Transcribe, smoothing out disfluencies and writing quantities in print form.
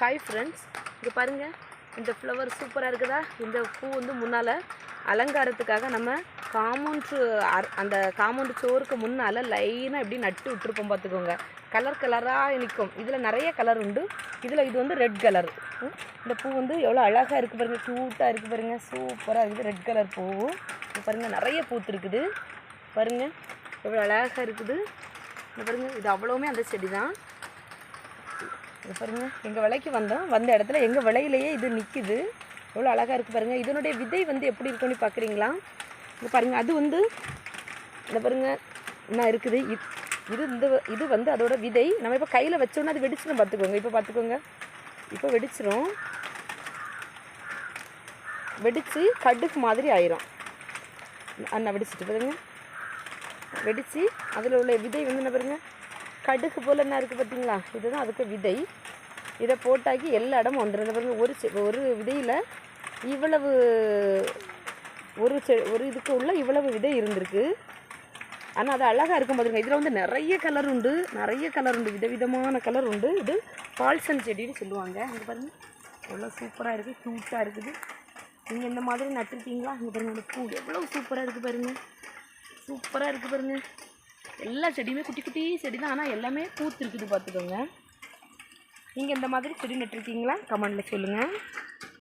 Hi friends, இங்கே பாருங்கள், இந்த ஃப்ளவர் சூப்பராக இருக்குதா? இந்த பூ வந்து முன்னால் அலங்காரத்துக்காக நம்ம அந்த காம்பவுண்டு சோருக்கு முன்னால் லைனாக இப்படி நட்டு விட்டுருப்போம். பார்த்துக்கோங்க, கலர் கலராக நிற்கும். இதில் நிறைய கலர் உண்டு. இது வந்து ரெட் கலர். இந்த பூ வந்து எவ்வளோ அழகாக இருக்குது பாருங்கள், க்யூட்டாக இருக்குது பாருங்கள், சூப்பராக இருக்குது. ரெட் கலர் பூ பாருங்கள், நிறைய பூத்து இருக்குது பாருங்கள், எவ்வளோ அழகாக இருக்குது. இது பாருங்கள், இது அவ்வளோவுமே அந்த செடி தான். இது பாருங்கள், எங்கள் விலைக்கு வந்த இடத்துல எங்கள் விலையிலேயே இது நிற்கிது. எவ்வளோ அழகாக இருக்குது பாருங்கள். இதனுடைய விதை வந்து எப்படி இருக்குன்னு பார்க்குறீங்களா? இங்கே பாருங்கள், அது வந்து இந்த பாருங்கள் என்ன இருக்குது. இது வந்து அதோட விதை. நம்ம இப்போ கையில் வச்சோன்னா அது வெடிச்சிடும். பார்த்துக்கோங்க, இப்போ வெடிச்சிரும். வெடித்து கடுகு மாதிரி ஆயிரும். அண்ணா வெடிச்சிட்டு பாருங்க, வெடித்து அதில் உள்ள விதை வந்து என்ன பாருங்கள், கடுகு போல் என்ன இருக்குது பார்த்தீங்களா? இதுதான் அதுக்கு விதை. இதை போட்டாக்கி எல்லா இடமும் வந்துடும். பாருங்கள், ஒரு விதையில் இவ்வளவு ஒரு இதுக்கு உள்ள இவ்வளவு விதை இருந்திருக்கு. ஆனால் அது அழகாக இருக்கும் பார்த்துருங்க. இதில் வந்து நிறைய கலர் உண்டு, விதவிதமான கலர் உண்டு. இது பால்சன் செடின்னு சொல்லுவாங்க. இங்கே பாருங்கள், எவ்வளோ சூப்பராக இருக்குது, க்யூட்டாக இருக்குது. நீங்கள் இந்த மாதிரி நட்டுருக்கீங்களா? இங்கே பாருங்கள், அந்த பூ எவ்வளோ சூப்பராக இருக்குது பாருங்கள், எல்லா செடியுமே குட்டி குட்டி செடி தான், ஆனால் எல்லாமே பூத்து இருக்குது. பார்த்துக்கோங்க. நீங்கள் இந்த மாதிரி செடி நட்டுருக்கீங்களா? கமெண்டில் சொல்லுங்கள்.